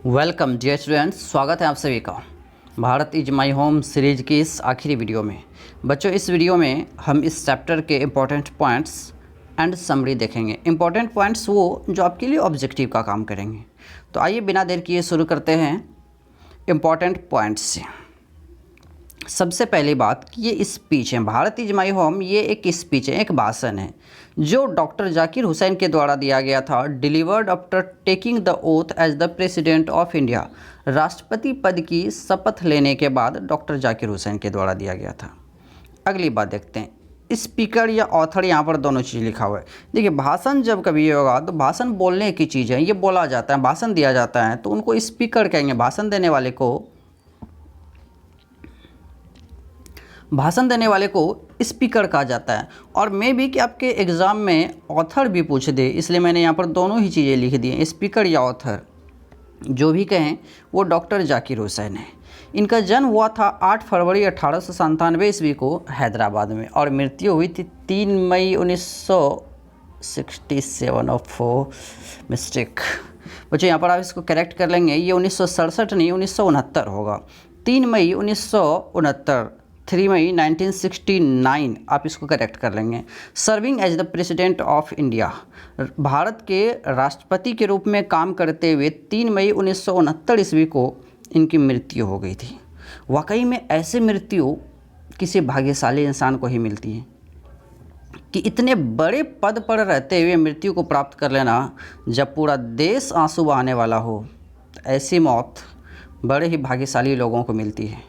Welcome dear students, स्वागत है आप सभी का Bharat is my home series की इस आखिरी वीडियो में। बच्चों, इस वीडियो में हम इस चैप्टर के इम्पोर्टेंट पॉइंट्स एंड समरी देखेंगे। इम्पोर्टेंट पॉइंट्स वो जो आपके लिए ऑब्जेक्टिव का काम करेंगे। तो आइए बिना देर किए शुरू करते हैं इम्पोर्टेंट पॉइंट्स से। सबसे पहली बात कि ये स्पीच है, भारत इज माय होम, ये एक स्पीच है, एक भाषण है जो डॉक्टर जाकिर हुसैन के द्वारा दिया गया था। Delivered after taking the oath as the president of India, राष्ट्रपति पद की शपथ लेने के बाद डॉक्टर जाकिर हुसैन के द्वारा दिया गया था। अगली बात देखते हैं, स्पीकर या ऑथर, यहाँ पर दोनों चीज़ लिखा हुआ है। देखिए, भाषण जब कभी होगा तो भाषण बोलने की चीज़ है, ये बोला जाता है, भाषण दिया जाता है तो उनको स्पीकर कहेंगे। भाषण देने वाले को स्पीकर कहा जाता है। और मे भी कि आपके एग्ज़ाम में ऑथर भी पूछ दे, इसलिए मैंने यहाँ पर दोनों ही चीज़ें लिख दी हैं, स्पीकर या ऑथर, जो भी कहें वो डॉक्टर जाकिर हुसैन है। इनका जन्म हुआ था 8 फरवरी 1897 ईस्वी को हैदराबाद में और मृत्यु हुई थी 3 मई 1967 ऑफ मिस्टेक। बच्चों, यहाँ पर आप इसको करेक्ट कर लेंगे, ये 1967 नहीं 1969 होगा। 3 मई 1969, 3 मई 1969 आप इसको करेक्ट कर लेंगे। Serving as the president of India, Bharat के राष्ट्रपति के रूप में काम करते हुए 3 मई 1969 ईस्वी को इनकी मृत्यु हो गई थी। वाकई में ऐसे मृत्यु किसी भाग्यशाली इंसान को ही मिलती है कि इतने बड़े पद पर रहते हुए मृत्यु को प्राप्त कर लेना। जब पूरा देश आंसू बहाने वाला हो, ऐसी मौत बड़े ही भाग्यशाली लोगों को मिलती है।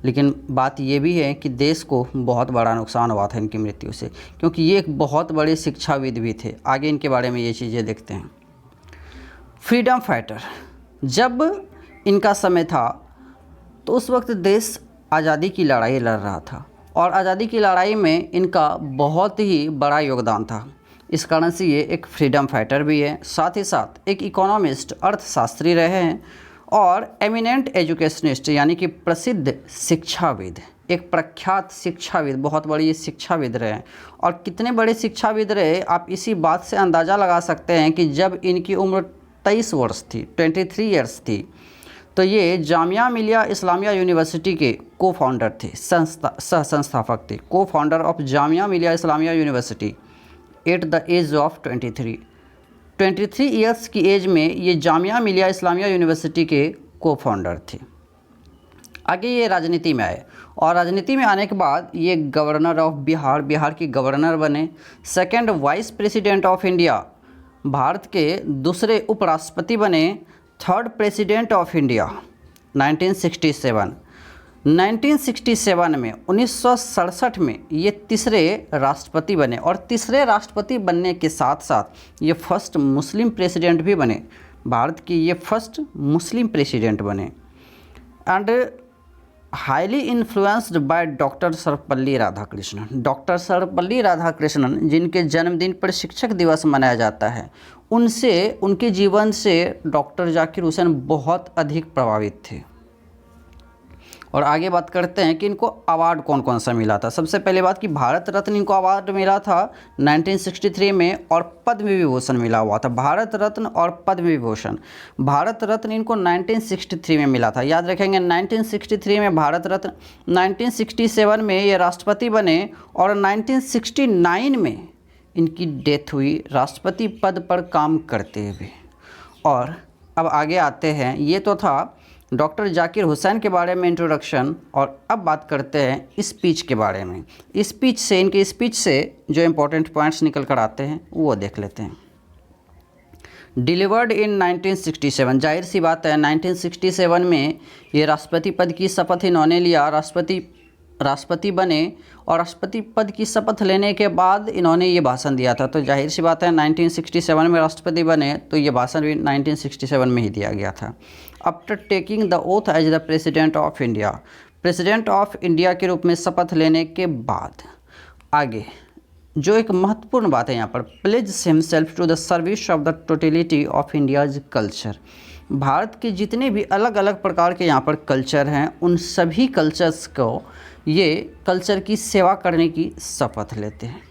लेकिन बात ये भी है कि देश को बहुत बड़ा नुकसान हुआ था इनकी मृत्यु से, क्योंकि ये एक बहुत बड़े शिक्षाविद भी थे। आगे इनके बारे में ये चीज़ें देखते हैं। फ्रीडम फाइटर, जब इनका समय था तो उस वक्त देश आज़ादी की लड़ाई लड़ रहा था और आज़ादी की लड़ाई में इनका बहुत ही बड़ा योगदान था। इस कारण से ये एक फ्रीडम फाइटर भी है, साथ ही साथ एक इकोनॉमिस्ट, अर्थशास्त्री रहे हैं और एमिनेंट एजुकेशनिस्ट यानी कि प्रसिद्ध शिक्षाविद, एक प्रख्यात शिक्षाविद, बहुत बड़ी शिक्षाविद रहे। और कितने बड़े शिक्षाविद रहे आप इसी बात से अंदाज़ा लगा सकते हैं कि जब इनकी उम्र 23 वर्ष थी, 23 ईयर्स थी, तो ये जामिया मिलिया इस्लामिया यूनिवर्सिटी के को फाउंडर थे, सह संस्थापक थे, को founder of Jamia Millia Islamia university at the age of 23 years की एज में ये जामिया मिलिया इस्लामिया यूनिवर्सिटी के को फाउंडर थे। आगे ये राजनीति में आए और राजनीति में आने के बाद ये गवर्नर ऑफ बिहार के गवर्नर बने। Second vice president of India, Bharat के दूसरे उपराष्ट्रपति बने। थर्ड प्रेसिडेंट ऑफ इंडिया 1967 में 1967 में ये तीसरे राष्ट्रपति बने और तीसरे राष्ट्रपति बनने के साथ साथ ये फर्स्ट मुस्लिम प्रेसिडेंट भी बने। भारत की ये फर्स्ट मुस्लिम प्रेसिडेंट बने। And highly influenced by doctor Sarvepalli Radhakrishnan. Doctor Sarvepalli Radhakrishnan, जिनके जन्मदिन पर शिक्षक दिवस मनाया जाता है, उनसे, उनके जीवन से डॉक्टर जाकिर हुसैन बहुत अधिक प्रभावित थे। और आगे बात करते हैं कि इनको अवार्ड कौन कौन सा मिला था। सबसे पहले बात कि भारत रत्न इनको अवार्ड मिला था 1963 में और पद्म विभूषण मिला हुआ था। भारत रत्न और पद्म विभूषण, भारत रत्न इनको 1963 में मिला था, याद रखेंगे 1963 में भारत रत्न। 1967 में ये राष्ट्रपति बने और 1969 में इनकी डेथ हुई राष्ट्रपति पद पर काम करते हुए। और अब आगे आते हैं, ये तो था डॉक्टर जाकिर हुसैन के बारे में इंट्रोडक्शन। और अब बात करते हैं स्पीच के बारे में। स्पीच से, इनके स्पीच से जो इम्पोर्टेंट पॉइंट्स निकल कर आते हैं वो देख लेते हैं। डिलीवर्ड इन 1967, जाहिर सी बात है 1967 में ये राष्ट्रपति पद की शपथ इन्होंने लिया, राष्ट्रपति बने और राष्ट्रपति पद की शपथ लेने के बाद इन्होंने ये भाषण दिया था। तो जाहिर सी बात है 1967 में राष्ट्रपति बने तो ये भाषण भी 1967 में ही दिया गया था। After taking the oath as the president of India, president of India के रूप में शपथ लेने के बाद आगे जो एक महत्वपूर्ण बात है यहाँ पर, pledge himself to the service of the totality of India's culture. Bharat के जितने भी अलग अलग प्रकार के यहाँ पर कल्चर हैं, उन सभी कल्चर्स को, ये कल्चर की सेवा करने की शपथ लेते हैं।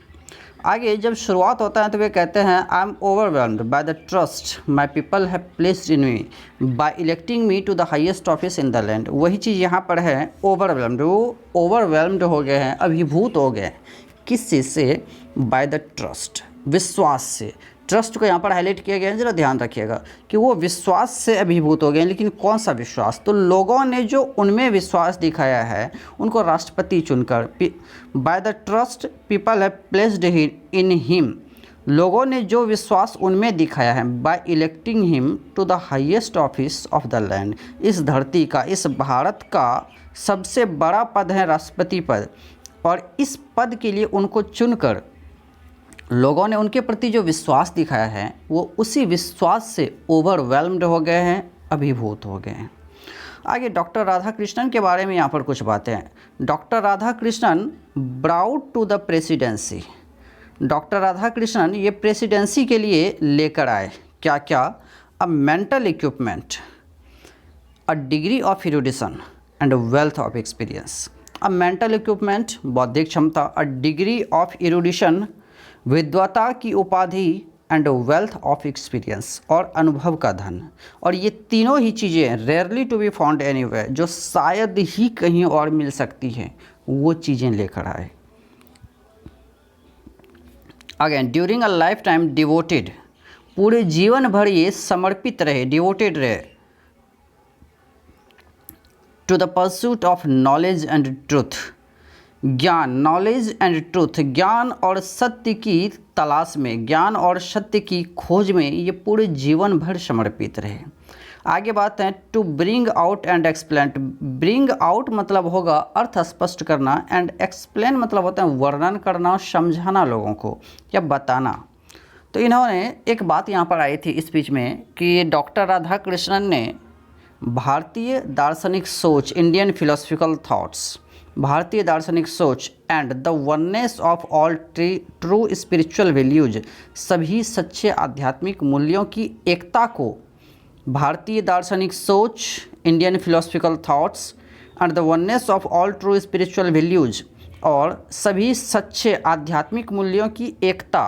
आगे जब शुरुआत होता है तो वे कहते हैं I am overwhelmed by the trust my people have placed in me by electing me to the highest office in the land. वही चीज़ यहाँ पर है ओवरवेलम्ड, वो ओवरवेलम्ड हो गए हैं, अभिभूत हो गए। किस चीज़ से? बाय द ट्रस्ट, विश्वास से। ट्रस्ट को यहाँ पर हाईलाइट किया गया है, ज़रा ध्यान रखिएगा कि वो विश्वास से अभिभूत हो गए। लेकिन कौन सा विश्वास? तो लोगों ने जो उनमें विश्वास दिखाया है उनको राष्ट्रपति चुनकर, by the trust people have placed in him, लोगों ने जो विश्वास उनमें दिखाया है, by electing him to the highest office of the land, इस धरती का, इस भारत का सबसे बड़ा पद है राष्ट्रपति पद, और इस पद के लिए उनको चुनकर लोगों ने उनके प्रति जो विश्वास दिखाया है वो उसी विश्वास से ओवरवेलम्ड हो गए हैं, अभिभूत हो गए हैं। आगे डॉक्टर राधाकृष्णन के बारे में यहाँ पर कुछ बातें हैं। Doctor Radhakrishnan brought to the presidency, doctor Radhakrishnan ये प्रेसिडेंसी के लिए लेकर आए क्या क्या? A mental equipment, a degree of erudition and wealth of experience. A mental equipment, बौद्धिक क्षमता, अ डिग्री ऑफ इरुडिशन, विद्वता की उपाधि, एंड वेल्थ ऑफ एक्सपीरियंस, और अनुभव का धन। और ये तीनों ही चीज़ें rarely to be found anywhere, जो शायद ही कहीं और मिल सकती हैं, वो चीज़ें लेकर आए। Again during a life time devoted, पूरे जीवन भर ये समर्पित रहे, डिवोटेड रहे, to the pursuit of knowledge and truth, ज्ञान, नॉलेज एंड ट्रूथ, ज्ञान और सत्य की तलाश में, ज्ञान और सत्य की खोज में ये पूरे जीवन भर समर्पित रहे। आगे बात है to bring out and explain. Bring out मतलब होगा अर्थ स्पष्ट करना, एंड एक्सप्लेन मतलब होता है वर्णन करना, समझाना लोगों को या बताना। तो इन्होंने एक बात यहाँ पर आई थी स्पीच में कि डॉक्टर राधाकृष्णन ने भारतीय दार्शनिक सोच, इंडियन फिलोसफिकल थॉट्स, भारतीय दार्शनिक सोच and the oneness of all true spiritual values, सभी सच्चे आध्यात्मिक मूल्यों की एकता को, भारतीय दार्शनिक सोच, Indian philosophical thoughts and the oneness of all true spiritual values, और सभी सच्चे आध्यात्मिक मूल्यों की एकता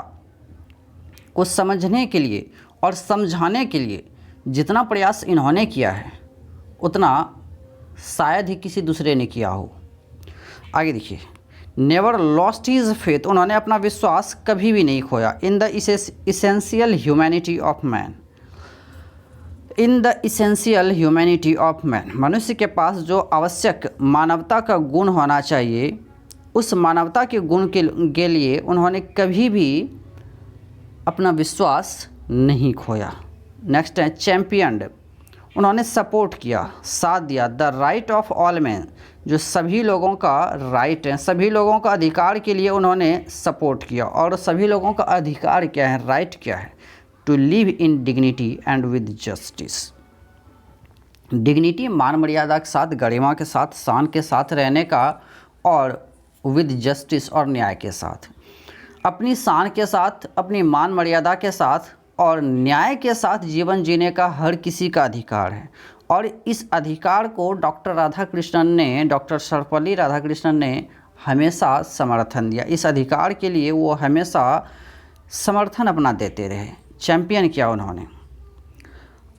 को समझने के लिए और समझाने के लिए जितना प्रयास इन्होंने किया है उतना शायद ही किसी दूसरे ने किया हो। आगे देखिए, नेवर लॉस्ट हिज फेथ, उन्होंने अपना विश्वास कभी भी नहीं खोया, in the essential humanity of man, in the essential humanity of man, मनुष्य के पास जो आवश्यक मानवता का गुण होना चाहिए, उस मानवता के गुण के लिए उन्होंने कभी भी अपना विश्वास नहीं खोया। नेक्स्ट है चैम्पियनड, उन्होंने सपोर्ट किया, साथ दिया, the right of all man, जो सभी लोगों का राइट है, सभी लोगों का अधिकार के लिए उन्होंने सपोर्ट किया। और सभी लोगों का अधिकार क्या है, राइट क्या है? To live in dignity and with justice, dignity मान मर्यादा के साथ, गरिमा के साथ, शान के साथ रहने का, और विद जस्टिस और न्याय के साथ, अपनी शान के साथ, अपनी मान मर्यादा के साथ और न्याय के साथ जीवन जीने का हर किसी का अधिकार है। और इस अधिकार को डॉक्टर राधाकृष्णन ने, डॉक्टर सर्वपल्ली राधाकृष्णन ने हमेशा समर्थन दिया। इस अधिकार के लिए वो हमेशा समर्थन अपना देते रहे, चैम्पियन किया उन्होंने।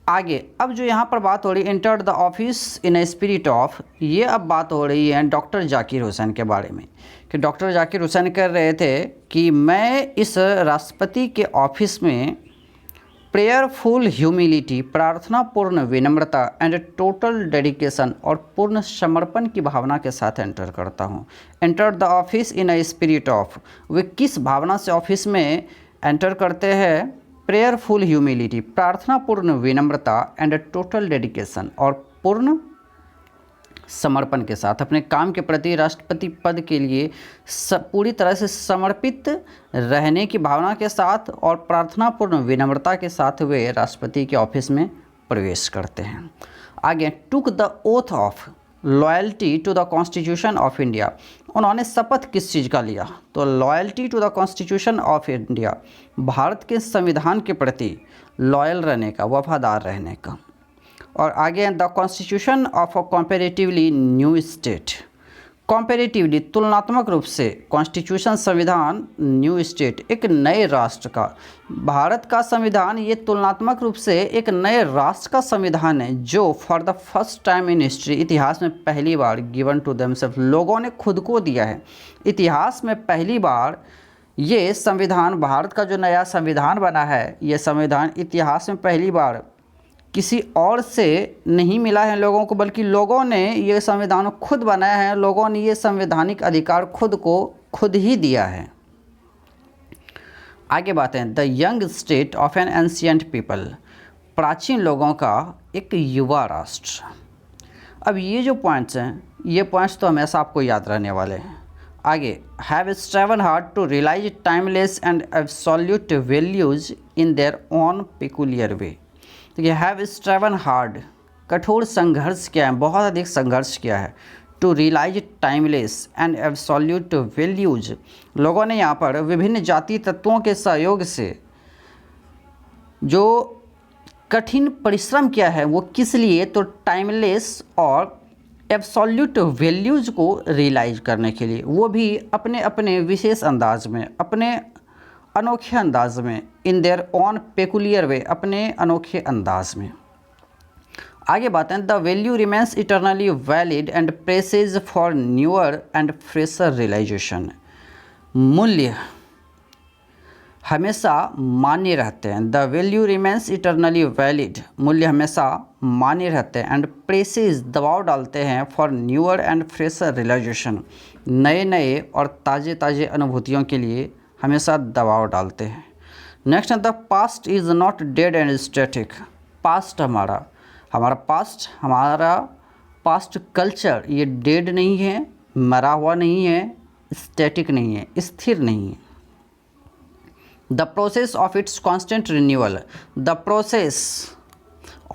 आगे अब जो यहाँ पर बात हो रही है entered the office in a spirit of, ये अब बात हो रही है डॉक्टर जाकिर हुसैन के बारे में कि डॉक्टर जाकिर हुसैन कह रहे थे कि मैं इस राष्ट्रपति के ऑफिस में प्रेयरफुल ह्यूमिलिटी, प्रार्थनापूर्ण विनम्रता एंड टोटल डेडिकेशन, और पूर्ण समर्पण की भावना के साथ एंटर करता हूँ। Enter the office in a spirit of, वे किस भावना से ऑफिस में एंटर करते हैं? प्रेयरफुल ह्यूमिलिटी, प्रार्थनापूर्ण विनम्रता एंड टोटल डेडिकेशन, और पूर्ण समर्पण के साथ, अपने काम के प्रति, राष्ट्रपति पद के लिए पूरी तरह से समर्पित रहने की भावना के साथ और प्रार्थनापूर्ण विनम्रता के साथ वे राष्ट्रपति के ऑफिस में प्रवेश करते हैं। आगे took the oath of loyalty to the constitution of India, उन्होंने शपथ किस चीज़ का लिया? तो loyalty to the constitution of India, Bharat के संविधान के प्रति लॉयल रहने का, वफादार रहने का। और आगे the constitution of a comparatively new state, comparatively तुलनात्मक रूप से कॉन्स्टिट्यूशन संविधान न्यू स्टेट एक नए राष्ट्र का, भारत का संविधान ये तुलनात्मक रूप से एक नए राष्ट्र का संविधान है जो for the first time in history इतिहास में पहली बार गिवन टू देमसेल्फ लोगों ने खुद को दिया है। इतिहास में पहली बार ये संविधान, भारत का जो नया संविधान बना है, ये संविधान इतिहास में पहली बार किसी और से नहीं मिला है लोगों को, बल्कि लोगों ने ये संविधान खुद बनाया है। लोगों ने ये संवैधानिक अधिकार खुद को खुद ही दिया है। आगे बात है the young state of an ancient people, प्राचीन लोगों का एक युवा राष्ट्र। अब ये जो पॉइंट्स हैं, ये पॉइंट्स तो हमेशा आपको याद रहने वाले हैं। आगे have striven hard to realise timeless and absolute values in their own peculiar way. देखिए हैव स्ट्रेवन हार्ड, कठोर संघर्ष किया है, बहुत अधिक संघर्ष किया है। To realise timeless and absolute values, लोगों ने यहाँ पर विभिन्न जाति तत्वों के सहयोग से जो कठिन परिश्रम किया है वो किस लिए, तो टाइमलेस और एब्सोल्यूट वैल्यूज़ को रियलाइज करने के लिए, वो भी अपने अपने विशेष अंदाज में, अपने अनोखे अंदाज में, in their own peculiar way, अपने अनोखे अंदाज में। आगे बात है the value remains eternally valid and presses for newer and fresher realisation, मूल्य हमेशा मान्य रहते हैं। The value remains eternally valid, मूल्य हमेशा मान्य रहते हैं। एंड प्रेसेज, दबाव डालते हैं for newer and fresher realisation, नए नए और ताज़े ताज़े अनुभूतियों के लिए हमेशा दबाव डालते हैं। नेक्स्ट है the past is not dead and static, past हमारा पास्ट कल्चर ये डेड नहीं है, मरा हुआ नहीं है, स्टैटिक नहीं है, स्थिर नहीं है। The process of its constant renewal, the process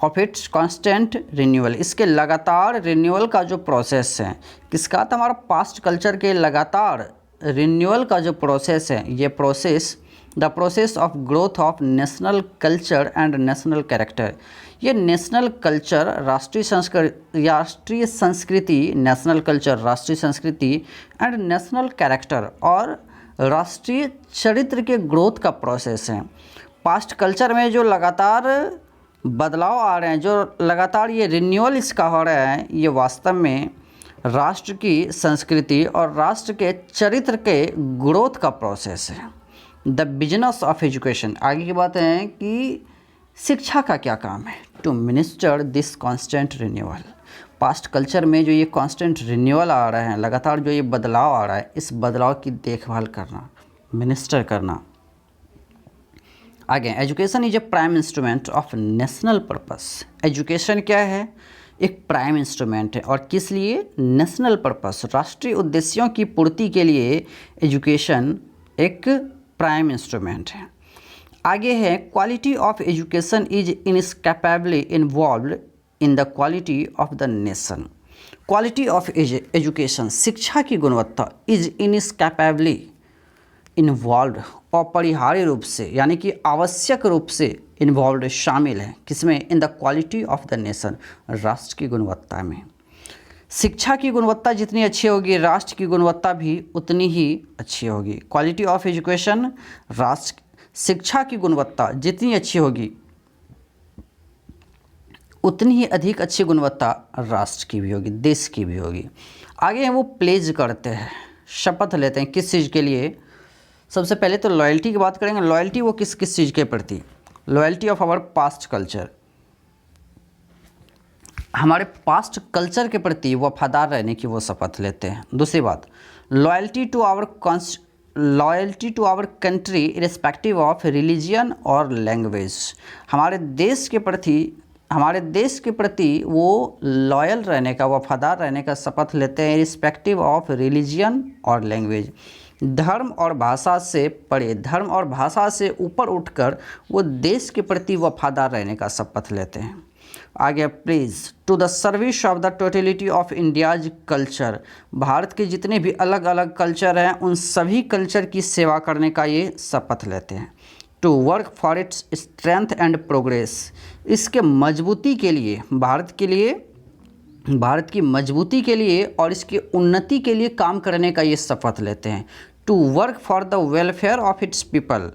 of its constant renewal, इसके लगातार रिन्यूअल का जो प्रोसेस है, किसका, तो हमारा पास्ट कल्चर के लगातार रिन्यूअल का जो प्रोसेस है, ये process the process of growth of national culture and national character, ये नेशनल कल्चर राष्ट्रीय संस्कृति, नेशनल कल्चर राष्ट्रीय संस्कृति एंड नेशनल कैरेक्टर और राष्ट्रीय चरित्र के ग्रोथ का प्रोसेस है। पास्ट कल्चर में जो लगातार बदलाव आ रहे हैं, जो लगातार ये रिन्यूअल इसका हो रहा है, ये वास्तव में राष्ट्र की संस्कृति और राष्ट्र के चरित्र के ग्रोथ का प्रोसेस है। द बिजनेस ऑफ एजुकेशन, आगे की बात है कि शिक्षा का क्या काम है, to minister this constant renewal, past culture में जो ये कांस्टेंट रिन्यूअल आ रहा है, लगातार जो ये बदलाव आ रहा है, इस बदलाव की देखभाल करना, मिनिस्टर करना। आगे education is a prime instrument of national purpose, education क्या है, एक प्राइम इंस्ट्रूमेंट है, और किस लिए, नेशनल पर्पस, राष्ट्रीय उद्देश्यों की पूर्ति के लिए एजुकेशन एक प्राइम इंस्ट्रूमेंट है। आगे है quality of education is inescapably involved in the quality of the nation, quality of education, शिक्षा की गुणवत्ता इज इनस्कैपेबली इन्वॉल्व, अपरिहार्य रूप से यानी कि आवश्यक रूप से इन्वॉल्व, शामिल है, किसमें, इन the quality of the nation, राष्ट्र की गुणवत्ता में। शिक्षा की गुणवत्ता जितनी अच्छी होगी, राष्ट्र की गुणवत्ता भी उतनी ही अच्छी होगी। क्वालिटी ऑफ एजुकेशन, राष्ट्र, शिक्षा की गुणवत्ता जितनी अच्छी होगी उतनी ही अधिक अच्छी गुणवत्ता राष्ट्र की भी होगी, देश की भी होगी। आगे वो प्लेज करते हैं, शपथ लेते हैं, किस चीज़ के लिए, सबसे पहले तो लॉयल्टी की बात करेंगे। लॉयल्टी वो किस किस चीज़ के प्रति, loyalty of our past culture, हमारे पास्ट कल्चर के प्रति वफादार रहने की वो शपथ लेते हैं। दूसरी बात, loyalty to our country irrespective of religion और लैंग्वेज, हमारे देश के प्रति वो लॉयल रहने का, वफादार रहने का शपथ लेते हैं, इरेस्पेक्टिव ऑफ रिलीजियन और लैंग्वेज, धर्म और भाषा से परे, धर्म और भाषा से ऊपर उठकर वो देश के प्रति वफादार रहने का शपथ लेते हैं। आगे pledges to the service of the totality of India's culture, Bharat के जितने भी अलग अलग कल्चर हैं उन सभी कल्चर की सेवा करने का ये शपथ लेते हैं। To work for its strength and progress, इसके मजबूती के लिए, भारत के लिए भारत की मजबूती के लिए और इसकी उन्नति के लिए काम करने का ये शपथ लेते हैं। To work for the welfare of its people,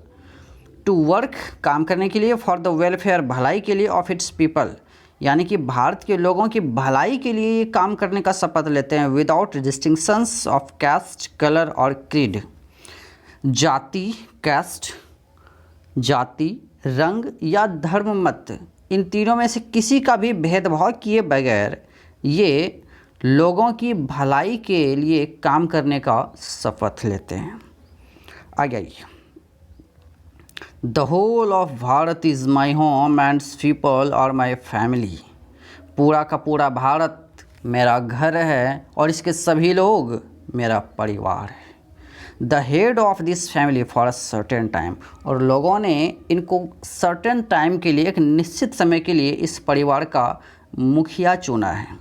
to work काम करने के लिए, फॉर द वेलफेयर भलाई के लिए, ऑफ इट्स पीपल यानी कि भारत के लोगों की भलाई के लिए ये काम करने का शपथ लेते हैं। Without distinctions of caste, colour और क्रीड, जाति, कास्ट, जाति, रंग या धर्म मत, इन तीनों में से किसी का भी भेदभाव किए बगैर ये लोगों की भलाई के लिए काम करने का शपथ लेते हैं। आगे आइए। The whole of Bharat is my home and people और माई फैमिली, पूरा का पूरा भारत मेरा घर है और इसके सभी लोग मेरा परिवार है। The head of this family for a certain time, और लोगों ने इनको सर्टेन टाइम के लिए, एक निश्चित समय के लिए इस परिवार का मुखिया चुना है।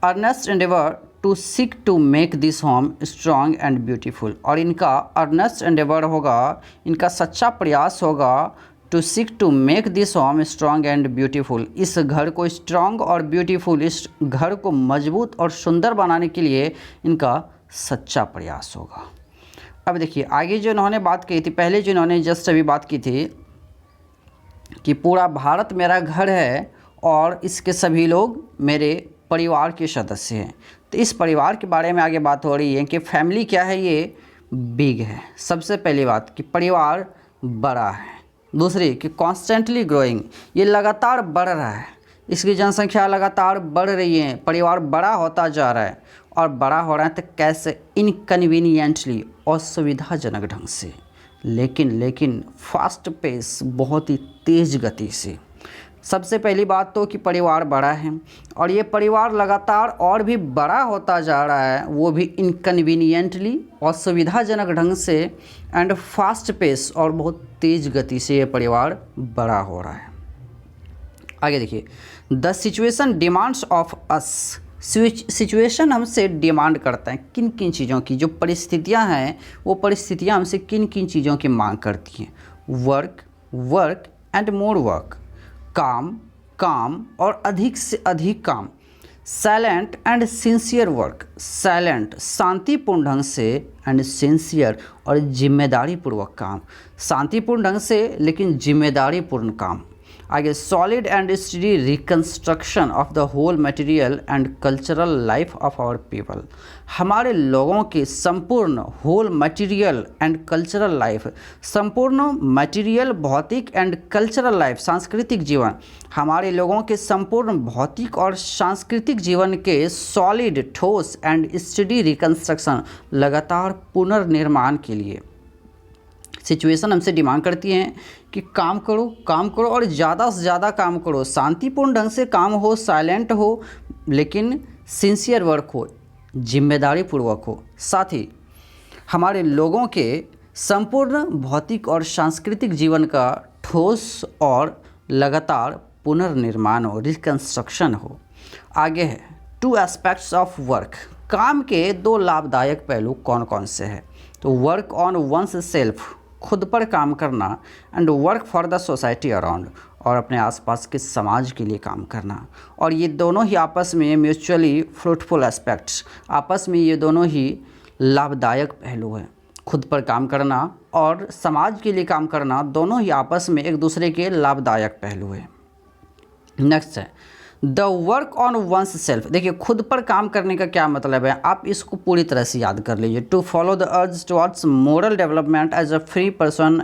Earnest endeavour to seek to make this home strong and beautiful, और इनका अर्नेस्ट एंडेवर होगा, इनका सच्चा प्रयास होगा to seek to make this home strong and beautiful, इस घर को स्ट्रॉन्ग और ब्यूटीफुल, इस घर को मजबूत और सुंदर बनाने के लिए इनका सच्चा प्रयास होगा। अब देखिए आगे जो इन्होंने बात की थी, पहले जो इन्होंने जस्ट अभी बात की थी कि पूरा भारत मेरा घर है और इसके सभी लोग मेरे परिवार के सदस्य हैं, तो इस परिवार के बारे में आगे बात हो रही है कि फैमिली क्या है, ये बिग है। सबसे पहली बात कि परिवार बड़ा है। दूसरी कि कॉन्स्टेंटली ग्रोइंग, ये लगातार बढ़ रहा है, इसकी जनसंख्या लगातार बढ़ रही है, परिवार बड़ा होता जा रहा है। और बड़ा हो रहा है तो कैसे, इनकन्वीनियंटली, असुविधाजनक ढंग से, लेकिन फास्ट पेस, बहुत ही तेज़ गति से। सबसे पहली बात तो कि परिवार बड़ा है और ये परिवार लगातार और भी बड़ा होता जा रहा है, वो भी इनकन्वीनियंटली, असुविधाजनक ढंग से, एंड फास्ट पेस, और बहुत तेज़ गति से ये परिवार बड़ा हो रहा है। आगे देखिए, the situation demands of us, situation हमसे डिमांड करता है किन किन चीज़ों की, जो परिस्थितियां हैं वो परिस्थितियां हमसे किन किन चीज़ों की मांग करती हैं। वर्क एंड मोर वर्क, काम और अधिक से अधिक काम। Silent and sincere work, silent शांतिपूर्ण ढंग से, एंड सिंसियर और जिम्मेदारीपूर्वक काम, शांतिपूर्ण ढंग से लेकिन जिम्मेदारीपूर्ण काम। आगे, solid and steady reconstruction of the whole material and cultural life of our people, हमारे लोगों की संपूर्ण whole material and cultural life, संपूर्ण मटेरियल भौतिक एंड कल्चरल लाइफ सांस्कृतिक जीवन, हमारे लोगों के संपूर्ण भौतिक और सांस्कृतिक जीवन के सॉलिड ठोस एंड स्टडी रिकंस्ट्रक्शन लगातार पुनर्निर्माण के लिए सिचुएशन हमसे डिमांड करती हैं कि काम करो और ज़्यादा से ज़्यादा काम करो, शांतिपूर्ण ढंग से काम हो, साइलेंट हो, लेकिन सिंसियर वर्क हो, जिम्मेदारीपूर्वक हो। साथ ही हमारे लोगों के संपूर्ण भौतिक और सांस्कृतिक जीवन का ठोस और लगातार पुनर्निर्माण हो, रिकंस्ट्रक्शन हो। आगे है, टू एस्पेक्ट्स ऑफ वर्क, काम के दो लाभदायक पहलू कौन कौन से हैं। तो वर्क ऑन वंस सेल्फ, खुद पर काम करना, and work for the society around, और अपने आसपास के समाज के लिए काम करना। और ये दोनों ही आपस में म्यूचुअली फ्रूटफुल एस्पेक्ट्स, आपस में ये दोनों ही लाभदायक पहलू हैं। खुद पर काम करना और समाज के लिए काम करना, दोनों ही आपस में एक दूसरे के लाभदायक पहलू हैं। नेक्स्ट है the work on one's self. देखिए खुद पर काम करने का क्या मतलब है, आप इसको पूरी तरह से याद कर लीजिए। To follow the urge towards moral development as a free person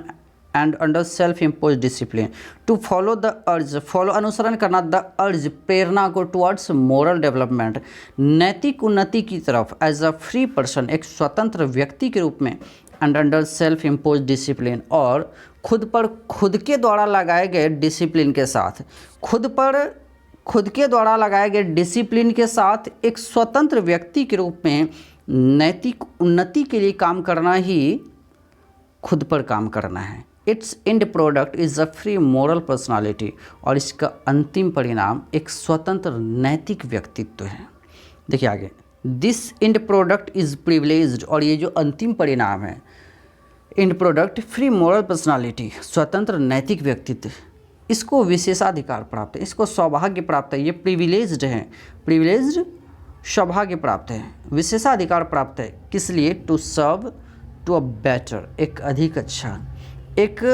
and under self imposed discipline. To follow the urge, follow अनुसरण करना, द अर्ज प्रेरणा को, टुवर्ड्स मोरल डेवलपमेंट नैतिक उन्नति की तरफ, एज अ फ्री पर्सन एक स्वतंत्र व्यक्ति के रूप में, and under self imposed discipline और खुद के द्वारा लगाए गए डिसिप्लिन के साथ, खुद के द्वारा लगाए गए डिसिप्लिन के साथ एक स्वतंत्र व्यक्ति के रूप में नैतिक उन्नति के लिए काम करना ही खुद पर काम करना है। It's and product is a free moral personality, और इसका अंतिम परिणाम एक स्वतंत्र नैतिक व्यक्तित्व है। देखिए आगे, this and product is privileged, और ये जो अंतिम परिणाम है and product free moral personality, स्वतंत्र नैतिक व्यक्तित्व, इसको विशेषाधिकार प्राप्त है, इसको सौभाग्य प्राप्त है, ये प्रिविलेज्ड है, प्रिविलेज्ड सौभाग्य प्राप्त है, विशेषाधिकार प्राप्त है। किस लिए? To serve to a better, एक अधिक अच्छा, एक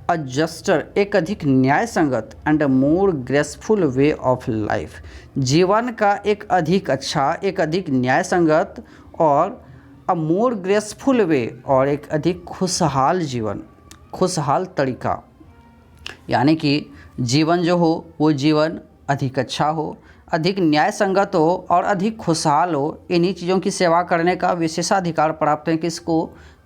अजस्टर, एक अधिक न्याय संगत and a more graceful way of life, जीवन का एक अधिक अच्छा, एक अधिक न्याय संगत और अ मोर ग्रेसफुल वे, और एक अधिक खुशहाल जीवन, खुशहाल तरीका, यानी कि जीवन जो हो वो जीवन अधिक अच्छा हो, अधिक न्याय संगत हो और अधिक खुशहाल हो। इन्हीं चीज़ों की सेवा करने का विशेषाधिकार प्राप्त है किसको?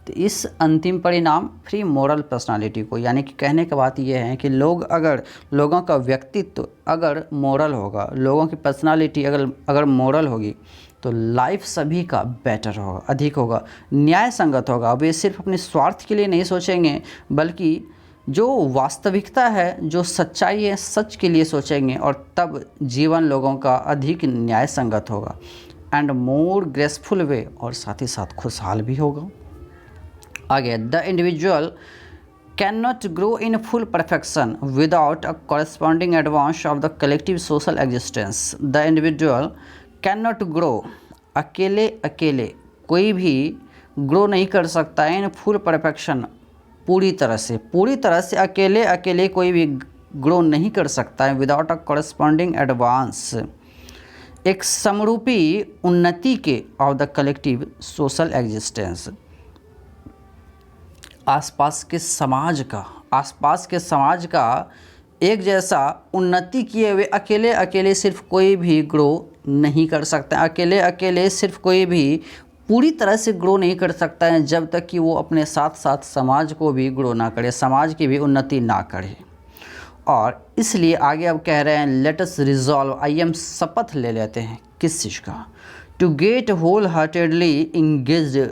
तो इस अंतिम परिणाम फ्री मोरल पर्सनालिटी को। यानी कि कहने की बात यह है कि लोगों का व्यक्तित्व अगर मोरल होगा, लोगों की पर्सनालिटी अगर मोरल होगी तो लाइफ सभी का बेटर होगा, अधिक होगा, न्याय संगत होगा। वे सिर्फ अपने स्वार्थ के लिए नहीं सोचेंगे बल्कि जो वास्तविकता है, जो सच्चाई है, सच के लिए सोचेंगे और तब जीवन लोगों का अधिक न्याय संगत होगा एंड मोर ग्रेसफुल वे, और साथ ही साथ खुशहाल भी होगा। आगे, the individual can not grow in full perfection without a corresponding advance of the collective social existence. The individual can not grow, अकेले कोई भी ग्रो नहीं कर सकता है इन फुल परफेक्शन, पूरी तरह से अकेले कोई भी ग्रो नहीं कर सकता है विदाउट अ कॉरेस्पॉन्डिंग एडवांस, एक समरूपी उन्नति के of the collective social existence, आसपास के समाज का एक जैसा उन्नति किए हुए अकेले सिर्फ कोई भी ग्रो नहीं कर सकता है, अकेले सिर्फ कोई भी पूरी तरह से ग्रो नहीं कर सकता है जब तक कि वो अपने साथ साथ समाज को भी ग्रो ना करे, समाज की भी उन्नति ना करे। और इसलिए आगे अब कह रहे हैं लेट अस रिजॉल्व, आइए हम शपथ ले लेते हैं किस चीज़ का? To get whole heartedly engaged,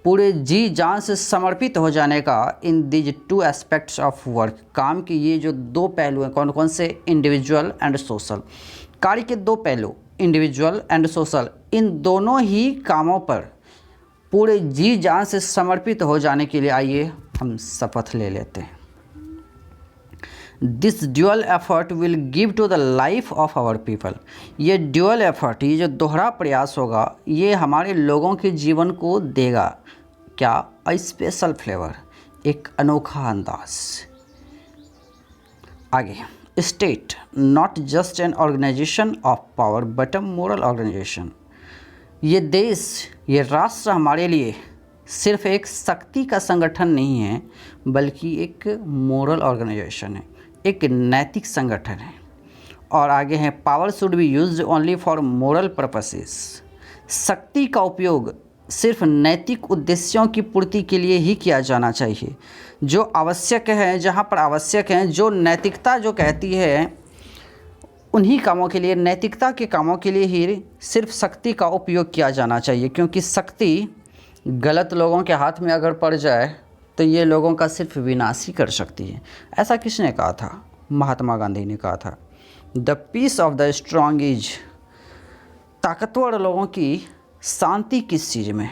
पूरे जी जान से समर्पित हो जाने का in these two aspects of work, काम के ये जो दो पहलू हैं, कौन कौन से? इंडिविजुअल एंड सोशल, कार्य के दो पहलू इंडिविजुअल एंड सोशल, इन दोनों ही कामों पर पूरे जी जान से समर्पित हो जाने के लिए आइए हम शपथ ले लेते हैं। This dual effort will give to the life of our people, ये ड्यूअल एफर्ट, ये जो दोहरा प्रयास होगा ये हमारे लोगों के जीवन को देगा क्या? अ स्पेशल फ्लेवर, एक अनोखा अंदाज। आगे, state not just an organisation of power but a moral organisation, ये देश, ये राष्ट्र हमारे लिए सिर्फ एक शक्ति का संगठन नहीं है बल्कि एक मोरल ऑर्गेनाइजेशन है, एक नैतिक संगठन है। और आगे है power should be used only for moral purposes, शक्ति का उपयोग सिर्फ नैतिक उद्देश्यों की पूर्ति के लिए ही किया जाना चाहिए, जो आवश्यक है, जहाँ पर आवश्यक है, जो नैतिकता जो कहती है उन्हीं कामों के लिए, नैतिकता के कामों के लिए ही सिर्फ शक्ति का उपयोग किया जाना चाहिए। क्योंकि शक्ति गलत लोगों के हाथ में अगर पड़ जाए तो ये लोगों का सिर्फ विनाश ही कर सकती है। ऐसा किसने कहा था? महात्मा गांधी ने कहा था। The peace of the strong is, ताकतवर लोगों की शांति किस चीज़ में?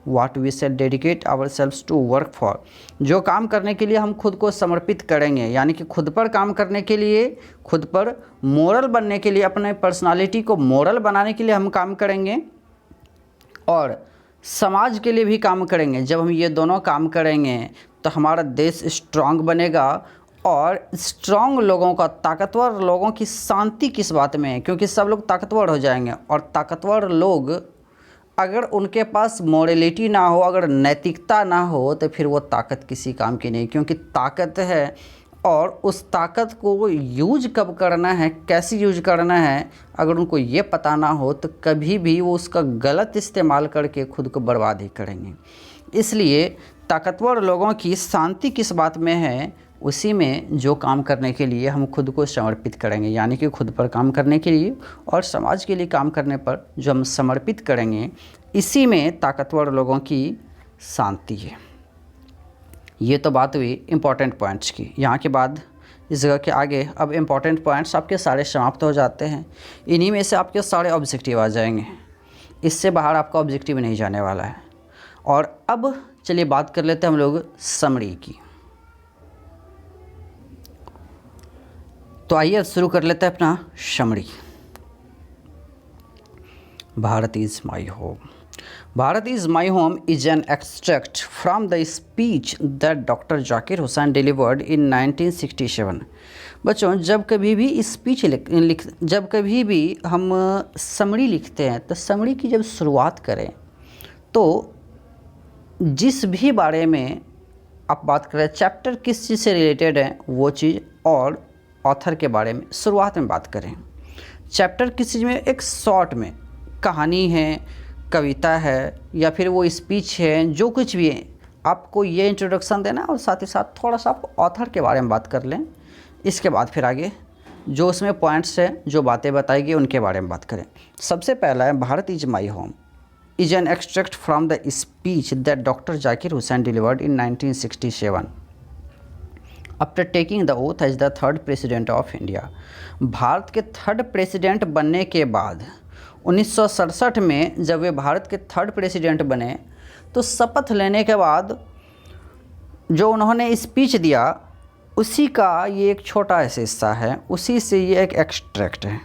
What we shall dedicate ourselves to work for, जो काम करने के लिए हम खुद को समर्पित करेंगे, यानी कि खुद पर काम करने के लिए, खुद पर मोरल बनने के लिए, अपने पर्सनालिटी को मोरल बनाने के लिए हम काम करेंगे और समाज के लिए भी काम करेंगे। जब हम ये दोनों काम करेंगे तो हमारा देश स्ट्रांग बनेगा। और स्ट्रांग लोगों का, ताकतवर लोगों की शांति किस बात में है? क्योंकि सब लोग ताकतवर हो जाएंगे और ताकतवर लोग अगर उनके पास मोरलिटी ना हो, अगर नैतिकता ना हो तो फिर वो ताकत किसी काम की नहीं। क्योंकि ताकत है और उस ताकत को यूज कब करना है, कैसे यूज करना है, अगर उनको ये पता ना हो तो कभी भी वो उसका गलत इस्तेमाल करके खुद को बर्बाद ही करेंगे। इसलिए ताकतवर लोगों की शांति किस बात में है? उसी में जो काम करने के लिए हम खुद को समर्पित करेंगे, यानी कि खुद पर काम करने के लिए और समाज के लिए काम करने पर जो हम समर्पित करेंगे, इसी में ताकतवर लोगों की शांति है। ये तो बात हुई इम्पॉर्टेंट पॉइंट्स की। यहाँ के बाद इस जगह के आगे अब इम्पॉर्टेंट पॉइंट्स आपके सारे समाप्त हो जाते हैं। इन्हीं में से आपके सारे ऑब्जेक्टिव आ जाएंगे, इससे बाहर आपका ऑब्जेक्टिव नहीं जाने वाला है। और अब चलिए बात कर लेते हैं हम लोग समरी की। तो आइए अब शुरू कर लेते हैं अपना summary. Bharat is my home. Bharat is my home is an extract from the speech that doctor Zakir Hussain delivered इन 1967। बच्चों, जब कभी भी स्पीच जब कभी भी हम समरी लिखते हैं तो समरी की जब शुरुआत करें तो जिस भी बारे में आप बात करें, चैप्टर किस चीज़ से रिलेटेड है वो चीज़, और ऑथर के बारे में शुरुआत में बात करें। चैप्टर किस चीज़ में, एक शॉर्ट में कहानी है, कविता है, या फिर वो स्पीच है, जो कुछ भी है, आपको ये इंट्रोडक्शन देना और साथ ही साथ थोड़ा सा आप ऑथर के बारे में बात कर लें। इसके बाद फिर आगे जो उसमें पॉइंट्स हैं, जो बातें बताएगी, उनके बारे में बात करें। सबसे पहला है Bharat is my home is an extract from the speech that Dr. Zakir Hussain delivered in 1967 after taking the oath as the third president of India। Bharat के थर्ड प्रेसिडेंट बनने के बाद 1967 में जब वे भारत के थर्ड प्रेसिडेंट बने तो शपथ लेने के बाद जो उन्होंने स्पीच दिया उसी का ये एक छोटा ऐसा हिस्सा है, उसी से ये एक एक्सट्रैक्ट है।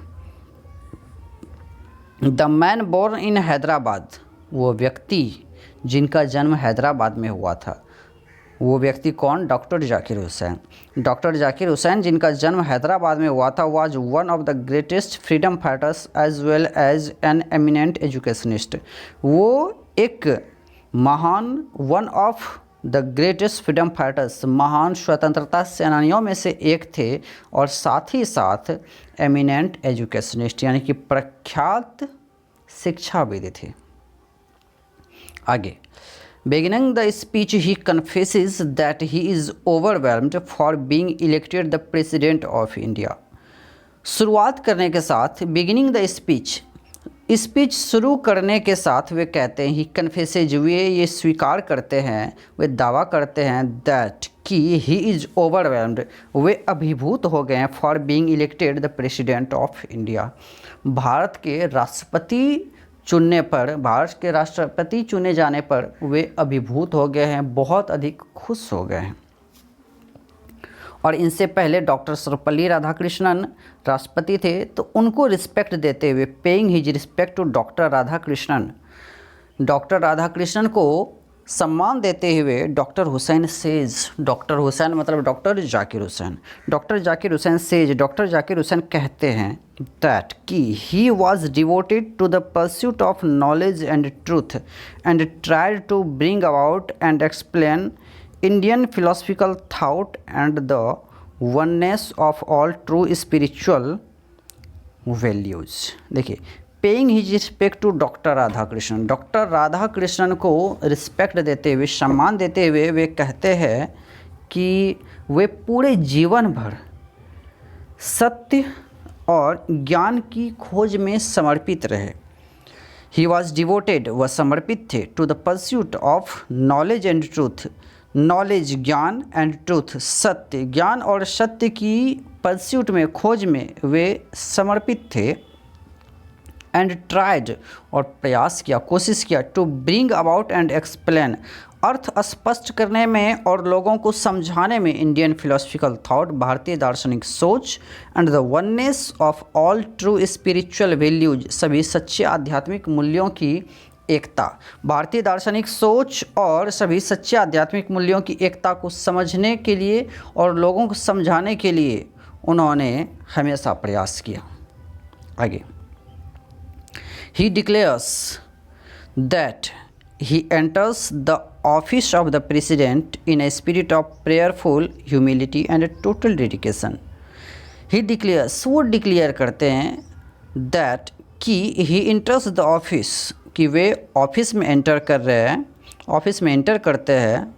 The man born in Hyderabad, वो व्यक्ति जिनका जन्म हैदराबाद में हुआ था, वो व्यक्ति कौन? डॉक्टर जाकिर हुसैन। डॉक्टर जाकिर हुसैन जिनका जन्म हैदराबाद में हुआ था, was one of the greatest freedom fighters as well as an eminent educationist. वो एक महान, one of the greatest freedom fighters, महान स्वतंत्रता सेनानियों में से एक थे, और साथ ही साथ एमिनेंट एजुकेशनिस्ट यानी कि प्रख्यात शिक्षाविद थे। आगे, beginning the speech he confesses that he is overwhelmed for being elected the president of India। शुरुआत करने के साथ beginning the स्पीच शुरू करने के साथ वे कहते हैं, ही कन्फेसेज, वे ये स्वीकार करते हैं, वे दावा करते हैं दैट कि ही इज़ ओवरवेल्म्ड, वे अभिभूत हो गए हैं, for being elected the president of India. Bharat के राष्ट्रपति चुने जाने पर वे अभिभूत हो गए हैं, बहुत अधिक खुश हो गए हैं। और इनसे पहले डॉक्टर सर्वपल्ली राधाकृष्णन राष्ट्रपति थे, तो उनको रिस्पेक्ट देते हुए, paying his respect to doctor Radhakrishnan को सम्मान देते हुए doctor Hussain says, doctor Hussain मतलब doctor Zakir Hussain, doctor Zakir Hussain says, doctor Zakir Hussain कहते हैं दैट कि he was devoted to the pursuit of knowledge and truth and tried to bring about and explain Indian philosophical thought and the oneness of all true spiritual values। देखिए, paying his respect to doctor Radhakrishnan, doctor Radhakrishnan को respect देते हुए, सम्मान देते हुए वे कहते हैं कि वे पूरे जीवन भर सत्य और ज्ञान की खोज में समर्पित रहे। ही वॉज डिवोटेड, वह समर्पित थे, to the pursuit of knowledge and truth, knowledge ज्ञान एंड ट्रूथ सत्य, ज्ञान और सत्य की परस्यूट में, खोज में वे समर्पित थे। एंड ट्राइड, और प्रयास किया, कोशिश किया, to bring about and explain, अर्थ स्पष्ट करने में और लोगों को समझाने में, इंडियन फिलोसफिकल थॉट, भारतीय दार्शनिक सोच, and the oneness of all true spiritual values, सभी सच्चे आध्यात्मिक मूल्यों की एकता। भारतीय दार्शनिक सोच और सभी सच्चे आध्यात्मिक मूल्यों की एकता को समझने के लिए और लोगों को समझाने के लिए उन्होंने हमेशा प्रयास किया। आगे, he declares that he enters the office of the president in a spirit of prayerful humility and total dedication. He declares, वो डिक्लेयर करते हैं दैट कि ही एंटर्स द ऑफिस, कि वे ऑफिस में एंटर कर रहे हैं, ऑफिस में एंटर करते हैं,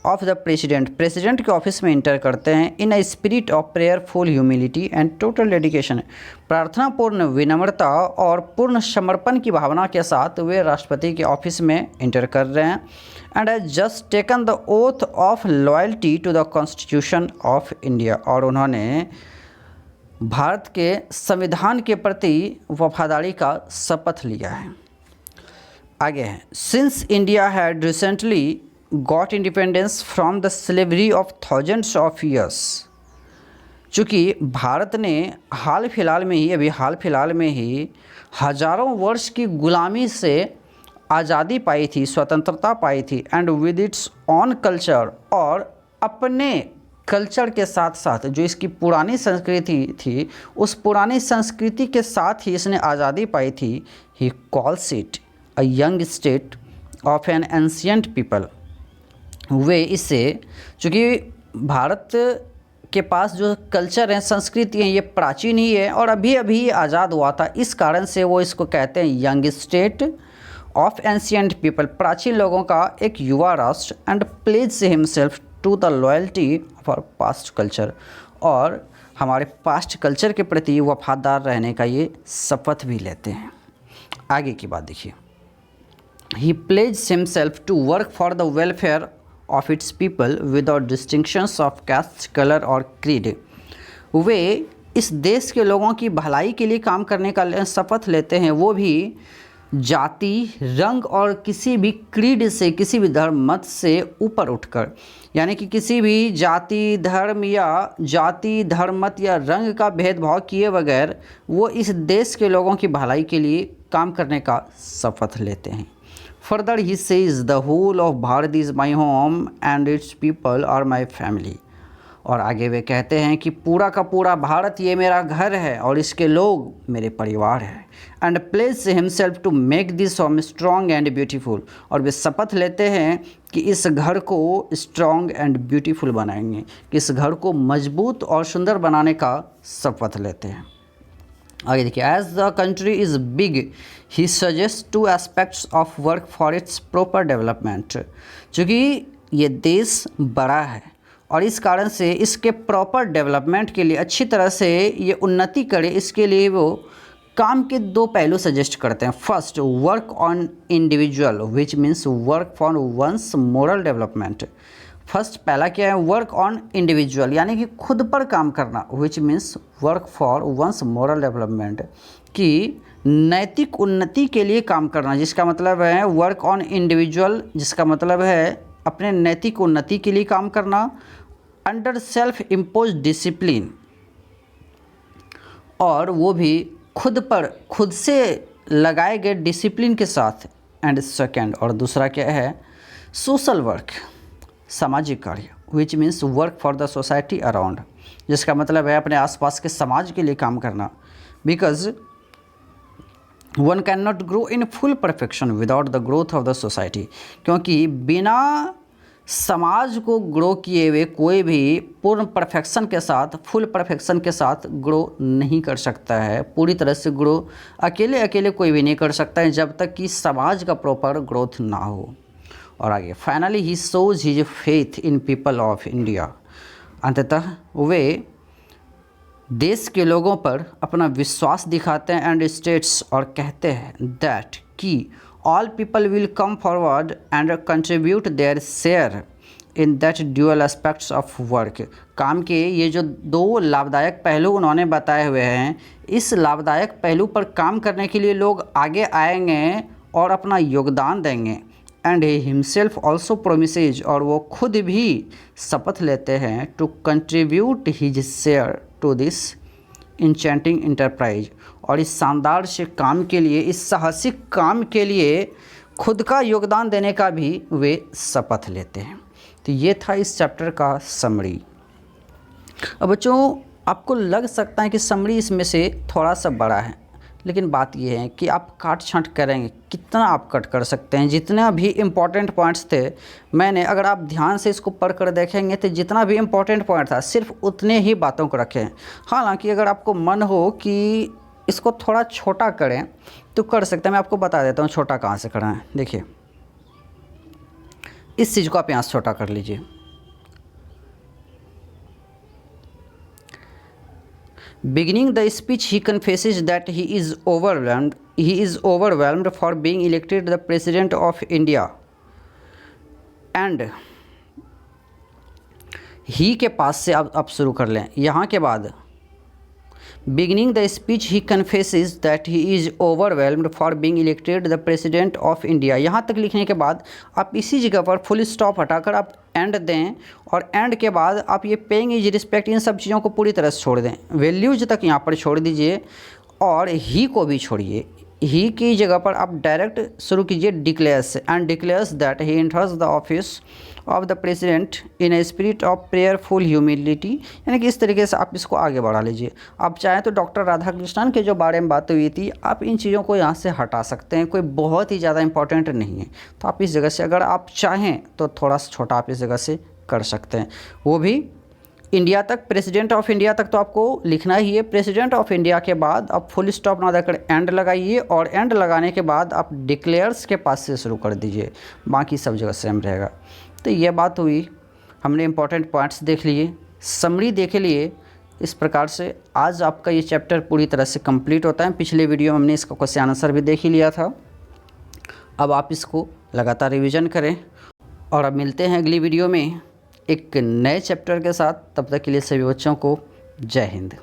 ऑफ द प्रेसिडेंट के ऑफिस में एंटर करते हैं, in a spirit of prayerful humility and total dedication, प्रार्थनापूर्ण विनम्रता और पूर्ण समर्पण की भावना के साथ वे राष्ट्रपति के ऑफिस में एंटर कर रहे हैं। And has just taken the oath of loyalty to the constitution of India, और उन्होंने भारत के संविधान के प्रति वफादारी का शपथ लिया है। आगे है, since India had recently got independence from the slavery of thousands of years, चूँकि भारत ने हाल फिलहाल में ही हजारों वर्ष की गुलामी से आज़ादी पाई थी, स्वतंत्रता पाई थी, and with its on culture, और अपने कल्चर के साथ साथ जो इसकी पुरानी संस्कृति थी उस पुरानी संस्कृति के साथ ही इसने आज़ादी पाई थी। He calls it a young state of an ancient people. वे इसे, चूँकि भारत के पास जो कल्चर है, संस्कृति है, ये प्राचीन ही है और अभी अभी आज़ाद हुआ था, इस कारण से वो इसको कहते हैं young state of ancient people, प्राचीन लोगों का एक युवा राष्ट्र, and pledge himself to the loyalty of our past culture, और हमारे पास्ट कल्चर के प्रति वफादार रहने का ये शपथ भी लेते हैं। आगे की बात देखिए। He pledge himself to work for the welfare of its people without distinctions of caste, color और creed। वे इस देश के लोगों की भलाई के लिए काम करने का शपथ लेते हैं, वो भी जाति, रंग और किसी भी क्रीड से, किसी भी धर्म मत से ऊपर उठकर, यानी कि किसी भी जाति, धर्म मत या रंग का भेदभाव किए बगैर वो इस देश के लोगों की भलाई के लिए काम करने का शपथ लेते हैं। Further, he says, the whole of Bharat is my home and its people are my family। और आगे वे कहते हैं कि पूरा का पूरा भारत ये मेरा घर है और इसके लोग मेरे परिवार हैं। And pledges himself to make this home strong and beautiful. और वे शपथ लेते हैं कि इस घर को स्ट्रॉन्ग एंड ब्यूटीफुल बनाएंगे, कि इस घर को मजबूत और सुंदर बनाने का शपथ लेते हैं। आगे देखिए। As the country is big he suggest two aspects of work for its proper development. चूँकि ये देश बड़ा है और इस कारण से इसके प्रॉपर डेवलपमेंट के लिए, अच्छी तरह से ये उन्नति करे, इसके लिए वो काम के दो पहलू सजेस्ट करते हैं। First, work on individual which means work for one's moral development. First पहला क्या है? वर्क ऑन इंडिविजुअल, यानी कि खुद पर काम करना, which means work for one's moral development, कि नैतिक उन्नति के लिए काम करना, जिसका मतलब है वर्क ऑन इंडिविजुअल, जिसका मतलब है अपने नैतिक उन्नति के लिए काम करना, अंडर सेल्फ इम्पोज डिसिप्लिन, और वो भी खुद से लगाए गए डिसिप्लिन के साथ। एंड सेकेंड, और दूसरा क्या है? सोशल वर्क, सामाजिक कार्य, विच means work for the society around, जिसका मतलब है अपने आसपास के समाज के लिए काम करना। Because one can not grow in full perfection without the growth of the society, क्योंकि बिना समाज को ग्रो किए हुए कोई भी पूर्ण परफेक्शन के साथ, फुल परफेक्शन के साथ ग्रो नहीं कर सकता है। पूरी तरह से ग्रो अकेले कोई भी नहीं कर सकता है जब तक कि समाज का प्रॉपर ग्रोथ ना हो। और आगे, finally he shows his faith in people of India. अंततः वे देश के लोगों पर अपना विश्वास दिखाते हैं एंड स्टेट्स, और कहते हैं दैट कि all people will come forward and contribute their share in that dual aspects of work. काम के ये जो दो लाभदायक पहलू उन्होंने बताए हुए हैं, इस लाभदायक पहलू पर काम करने के लिए लोग आगे आएंगे और अपना योगदान देंगे। And he himself also promises, और वो खुद भी शपथ लेते हैं to contribute his share to this enchanting enterprise, और इस शानदार से काम के लिए, इस साहसिक काम के लिए खुद का योगदान देने का भी वे शपथ लेते हैं। तो ये था इस चैप्टर का समरी। अब बच्चों, आपको लग सकता है कि समरी इसमें से थोड़ा सा बड़ा है, लेकिन बात ये है कि आप काट छांट करेंगे, कितना आप कट कर सकते हैं। जितना भी इम्पॉर्टेंट पॉइंट्स थे, मैंने, अगर आप ध्यान से इसको पढ़ कर देखेंगे तो जितना भी इम्पॉर्टेंट पॉइंट था सिर्फ उतने ही बातों को रखें। हालांकि अगर आपको मन हो कि इसको थोड़ा छोटा करें तो कर सकते हैं। मैं आपको बता देता हूँ छोटा कहाँ से करना है। देखिए, इस चीज़ को आप यहाँ से छोटा कर लीजिए। Beginning the speech, he confesses that he is overwhelmed for being elected the president of India, and he के पास से आप शुरू कर लें। यहाँ के बाद beginning the speech he confesses that he is overwhelmed for being elected the president of India. यहाँ तक लिखने के बाद आप इसी जगह पर फुल स्टॉप हटाकर आप एंड दें, और एंड के बाद आप ये पेइंग इज रिस्पेक्ट इन सब चीज़ों को पूरी तरह से छोड़ दें, वैल्यूज तक यहाँ पर छोड़ दीजिए और ही को भी छोड़िए। ही की जगह पर आप डायरेक्ट शुरू कीजिए declares, and declares that he enters the office of the president in a spirit of prayerful humility. यानी कि इस तरीके से आप इसको आगे बढ़ा लीजिए। आप चाहें तो डॉक्टर राधाकृष्णन के जो बारे में बात हुई थी, आप इन चीज़ों को यहाँ से हटा सकते हैं, कोई बहुत ही ज़्यादा इंपॉर्टेंट नहीं है। तो आप इस जगह से अगर आप चाहें तो थोड़ा सा छोटा आप इस जगह से कर सकते हैं, वो भी इंडिया तक, प्रेसिडेंट ऑफ इंडिया तक तो आपको लिखना ही है। प्रेसिडेंट ऑफ इंडिया के बाद आप फुल स्टॉप ना देकर एंड लगाइए, और एंड लगाने के बाद आप डिक्लेयर्स के पास से शुरू कर दीजिए, बाकी सब जगह सेम रहेगा। तो ये बात हुई, हमने इंपॉर्टेंट पॉइंट्स देख लिए, समरी देख लिए। इस प्रकार से आज आपका ये चैप्टर पूरी तरह से कंप्लीट होता है। पिछले वीडियो में हमने इसका क्वेश्चन आंसर भी देख ही लिया था। अब आप इसको लगातार रिवीजन करें, और अब मिलते हैं अगली वीडियो में एक नए चैप्टर के साथ। तब तक के लिए सभी बच्चों को जय हिंद।